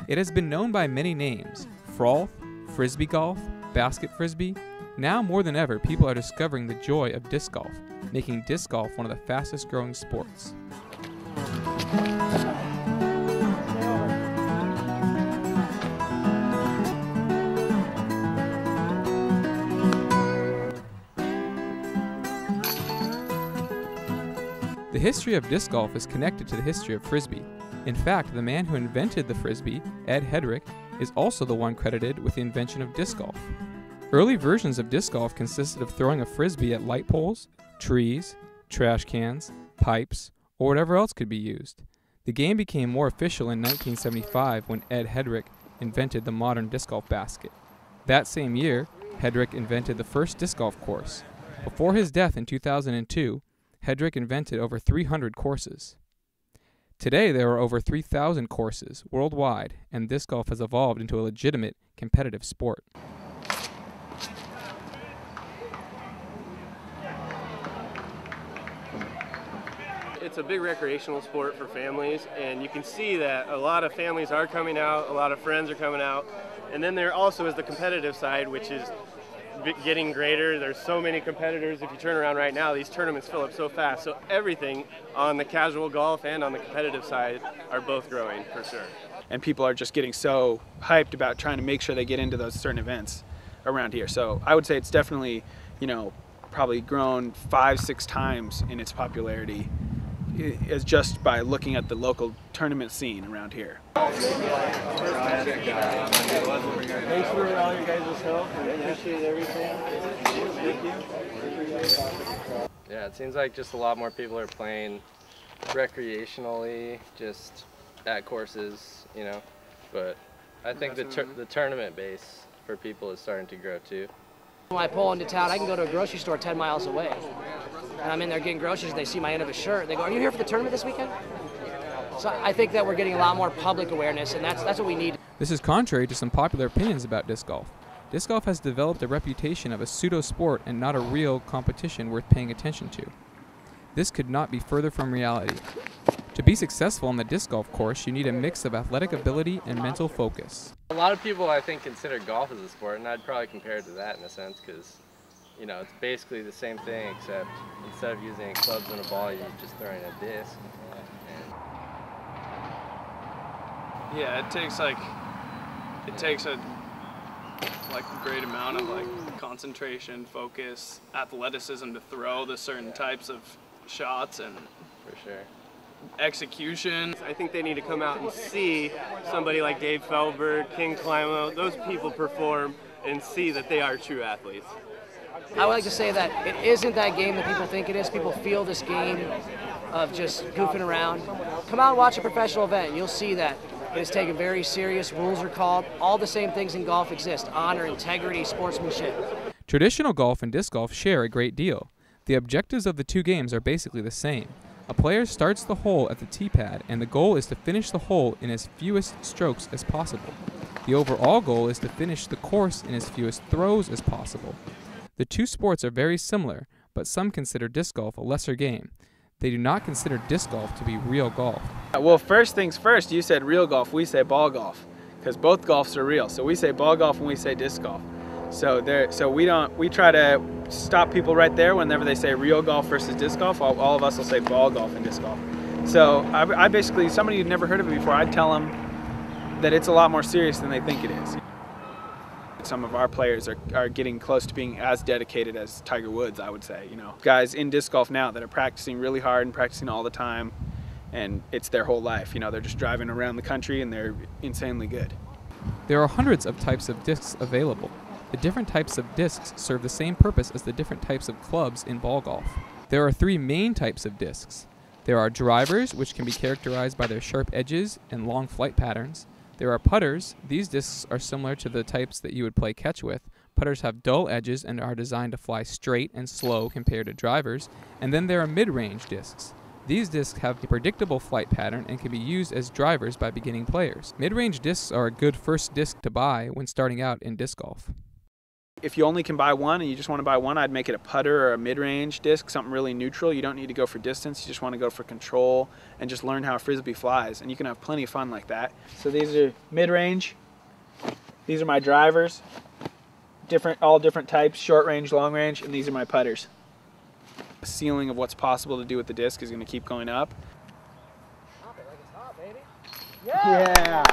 It has been known by many names: froth, frisbee golf, basket frisbee. Now more than ever, people are discovering the joy of disc golf, making disc golf one of the fastest growing sports. The history of disc golf is connected to the history of frisbee. In fact, the man who invented the frisbee, Ed Headrick, is also the one credited with the invention of disc golf. Early versions of disc golf consisted of throwing a frisbee at light poles, trees, trash cans, pipes, or whatever else could be used. The game became more official in 1975 when Ed Headrick invented the modern disc golf basket. That same year, Headrick invented the first disc golf course. Before his death in 2002, Headrick invented over 300 courses. Today there are over 3,000 courses worldwide, and disc golf has evolved into a legitimate competitive sport. It's a big recreational sport for families, and you can see that a lot of families are coming out, a lot of friends are coming out, and then there also is the competitive side, which is getting greater. There's so many competitors. If you turn around right now, these tournaments fill up so fast. So everything on the casual golf and on the competitive side are both growing for sure. And people are just getting so hyped about trying to make sure they get into those certain events around here. So I would say it's definitely, probably grown 5-6 times in its popularity is just by looking at the local tournament scene around here. Thanks for all your guys' help. I appreciate everything. Thank you. Yeah, it seems like just a lot more people are playing recreationally, just at courses, But I think the tournament base for people is starting to grow too. When I pull into town, I can go to a grocery store 10 miles away. And I'm in there getting groceries, and they see my end of a shirt. They go, "Are you here for the tournament this weekend?" So I think that we're getting a lot more public awareness, and that's what we need. This is contrary to some popular opinions about disc golf. Disc golf has developed a reputation of a pseudo-sport and not a real competition worth paying attention to. This could not be further from reality. To be successful on the disc golf course, you need a mix of athletic ability and mental focus. A lot of people, I think, consider golf as a sport, and I'd probably compare it to that in a sense, because it's basically the same thing, except instead of using clubs and a ball, you're just throwing a disc. Yeah, it takes a great amount of concentration, focus, athleticism to throw the certain types of shots, and for sure execution. I think they need to come out and see somebody like Dave Feldberg, King Climo, those people perform and see that they are true athletes. I would like to say that it isn't that game that people think it is. People feel this game of just goofing around. Come out and watch a professional event. You'll see that it is taken very serious. Rules are called. All the same things in golf exist: honor, integrity, sportsmanship. Traditional golf and disc golf share a great deal. The objectives of the two games are basically the same. A player starts the hole at the tee pad, and the goal is to finish the hole in as fewest strokes as possible. The overall goal is to finish the course in as fewest throws as possible. The two sports are very similar, but some consider disc golf a lesser game. They do not consider disc golf to be real golf. Well, first things first, you said real golf, we say ball golf, because both golfs are real. So we say ball golf and we say disc golf. So we try to stop people right there whenever they say real golf versus disc golf. All of us will say ball golf and disc golf. So I basically, somebody who'd never heard of it before, I'd tell them that it's a lot more serious than they think it is. Some of our players are getting close to being as dedicated as Tiger Woods, I would say. Guys in disc golf now that are practicing really hard and practicing all the time, and it's their whole life. They're just driving around the country and they're insanely good. There are hundreds of types of discs available. The different types of discs serve the same purpose as the different types of clubs in ball golf. There are 3 main types of discs. There are drivers, which can be characterized by their sharp edges and long flight patterns. There are putters. These discs are similar to the types that you would play catch with. Putters have dull edges and are designed to fly straight and slow compared to drivers. And then there are mid-range discs. These discs have a predictable flight pattern and can be used as drivers by beginning players. Mid-range discs are a good first disc to buy when starting out in disc golf. If you only can buy one and you just want to buy one, I'd make it a putter or a mid-range disc, something really neutral. You don't need to go for distance, you just want to go for control and just learn how a Frisbee flies, and you can have plenty of fun like that. So these are mid-range. These are my drivers. All different types, short range, long range, and these are my putters. The ceiling of what's possible to do with the disc is going to keep going up. Yeah!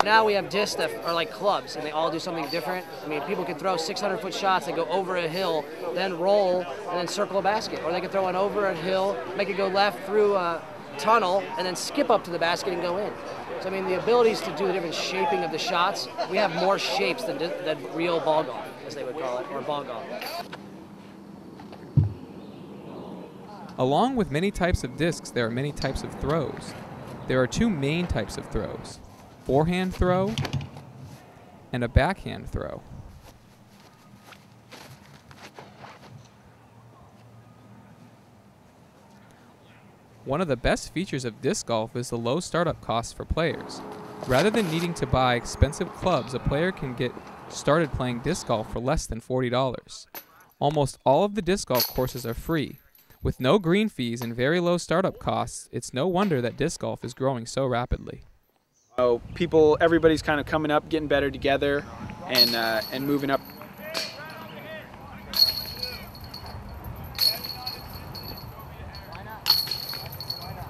Now we have discs that are like clubs, and they all do something different. I mean, people can throw 600-foot shots that go over a hill, then roll, and then circle a basket. Or they can throw one over a hill, make it go left through a tunnel, and then skip up to the basket and go in. So, I mean, the abilities to do the different shaping of the shots, we have more shapes than real ball golf, as they would call it, or ball golf. Along with many types of discs, there are many types of throws. There are two main types of throws: forehand throw and a backhand throw. One of the best features of disc golf is the low startup costs for players. Rather than needing to buy expensive clubs, a player can get started playing disc golf for less than $40. Almost all of the disc golf courses are free. With no green fees and very low startup costs, it's no wonder that disc golf is growing so rapidly. So everybody's kind of coming up, getting better together, and moving up.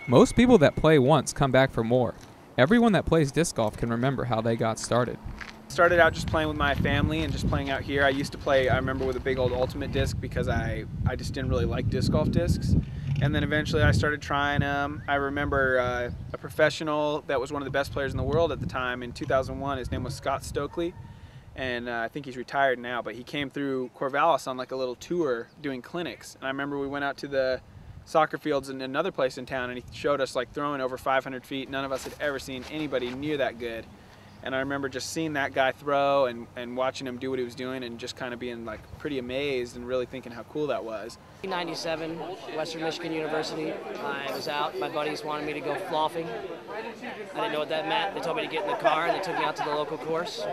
Most people that play once come back for more. Everyone that plays disc golf can remember how they got started. Started out just playing with my family and just playing out here. I used to play, I remember, with a big old Ultimate disc because I just didn't really like disc golf discs. And then eventually I started trying them. I remember a professional that was one of the best players in the world at the time in 2001. His name was Scott Stokely. And I think he's retired now, but he came through Corvallis on like a little tour doing clinics. And I remember we went out to the soccer fields in another place in town, and he showed us like throwing over 500 feet. None of us had ever seen anybody near that good. And I remember just seeing that guy throw and watching him do what he was doing and just kind of being like pretty amazed and really thinking how cool that was. 1997, Western Michigan University. I was out. My buddies wanted me to go floffing. I didn't know what that meant. They told me to get in the car, and they took me out to the local course,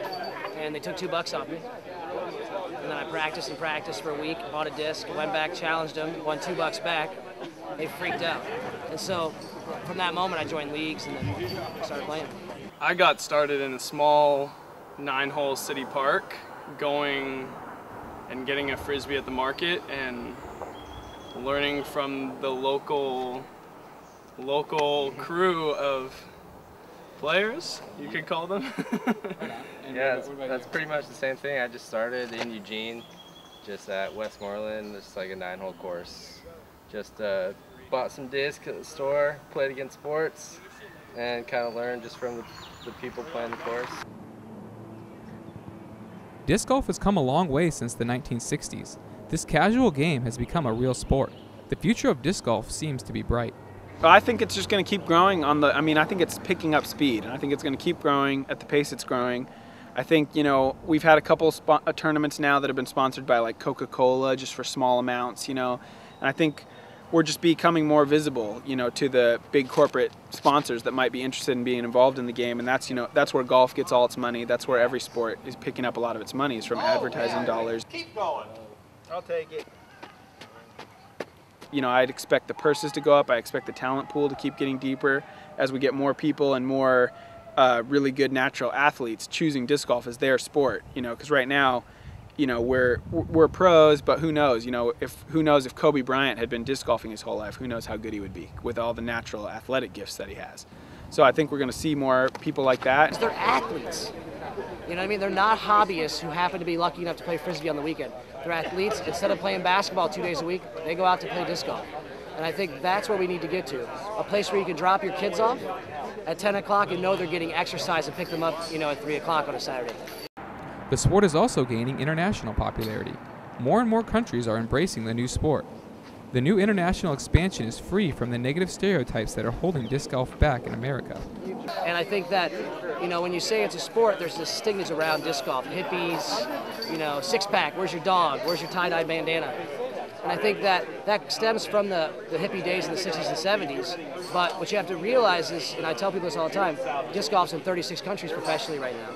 and they took $2 off me. And then I practiced and practiced for a week, bought a disc, went back, challenged them, won $2 back. They freaked out. And so from that moment, I joined leagues and then started playing. I got started in a small 9-hole city park, going and getting a Frisbee at the market and learning from the local crew of players, you could call them. Yeah, that's pretty much the same thing. I just started in Eugene, just at Westmoreland. It's like a 9-hole course. Just bought some discs at the store, played against sports, and kind of learned just from the people playing the course. Disc golf has come a long way since the 1960s. This casual game has become a real sport. The future of disc golf seems to be bright. I think it's just going to keep growing I think it's picking up speed, and I think it's going to keep growing at the pace it's growing. I think, we've had a couple tournaments now that have been sponsored by like Coca-Cola just for small amounts, and I think we're just becoming more visible, to the big corporate sponsors that might be interested in being involved in the game, and that's where golf gets all its money. That's where every sport is picking up a lot of its money, is from advertising dollars. Keep going. I'll take it. I'd expect the purses to go up. I expect the talent pool to keep getting deeper as we get more people and more really good natural athletes choosing disc golf as their sport. Because right now, we're pros, but who knows? Who knows if Kobe Bryant had been disc golfing his whole life? Who knows how good he would be with all the natural athletic gifts that he has? So I think we're going to see more people like that. They're athletes. You know what I mean? They're not hobbyists who happen to be lucky enough to play Frisbee on the weekend. They're athletes. Instead of playing basketball 2 days a week, they go out to play disc golf. And I think that's where we need to get to. A place where you can drop your kids off at 10 o'clock and know they're getting exercise and pick them up, at 3 o'clock on a Saturday. The sport is also gaining international popularity. More and more countries are embracing the new sport. The new international expansion is free from the negative stereotypes that are holding disc golf back in America. And I think that, when you say it's a sport, there's this stigma around disc golf. Hippies, six-pack, where's your dog, where's your tie-dye bandana? And I think that stems from the hippie days in the 60s and 70s. But what you have to realize is, and I tell people this all the time, disc golf's in 36 countries professionally right now.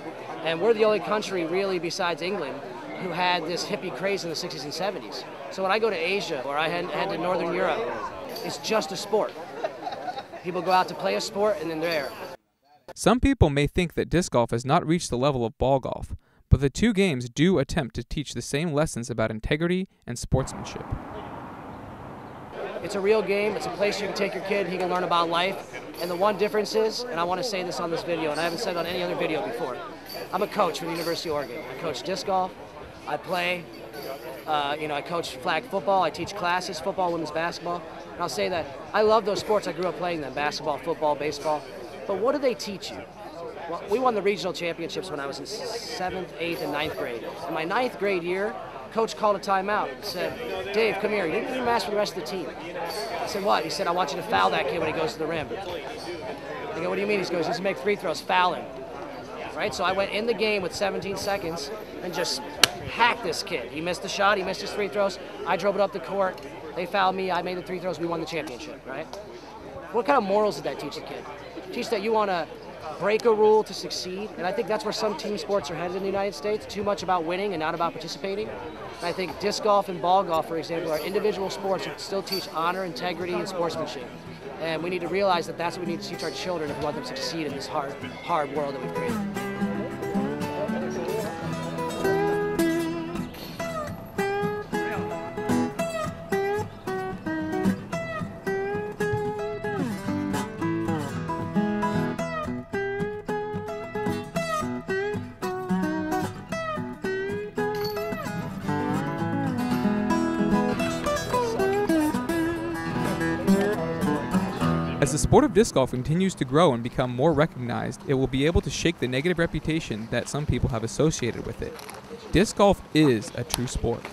And we're the only country really besides England who had this hippie craze in the 60s and 70s. So when I go to Asia or I head to Northern Europe, it's just a sport. People go out to play a sport and then they're there. Some people may think that disc golf has not reached the level of ball golf, but the two games do attempt to teach the same lessons about integrity and sportsmanship. It's a real game. It's a place you can take your kid. He can learn about life. And the one difference is, and I want to say this on this video, and I haven't said it on any other video before, I'm a coach for the University of Oregon. I coach disc golf. I play, I coach flag football. I teach classes, football, women's basketball. And I'll say that I love those sports. I grew up playing them, basketball, football, baseball. But what do they teach you? Well, we won the regional championships when I was in 7th, 8th, and 9th grade. In my 9th grade year, coach called a timeout and said, Dave, come here, you didn't do mass for the rest of the team. I said, what? He said, I want you to foul that kid when he goes to the rim. I go, what do you mean? He goes, just make free throws, foul him. Right, so I went in the game with 17 seconds and just hacked this kid. He missed the shot, he missed his free throws. I drove it up the court, they fouled me, I made the free throws, we won the championship, right? What kind of morals did that teach the kid? Teach that you want to break a rule to succeed, and I think that's where some team sports are headed in the United States, too much about winning and not about participating. And I think disc golf and ball golf, for example, are individual sports that still teach honor, integrity, and sportsmanship. And we need to realize that that's what we need to teach our children if we want them to succeed in this hard world that we've created. As the sport of disc golf continues to grow and become more recognized, it will be able to shake the negative reputation that some people have associated with it. Disc golf is a true sport.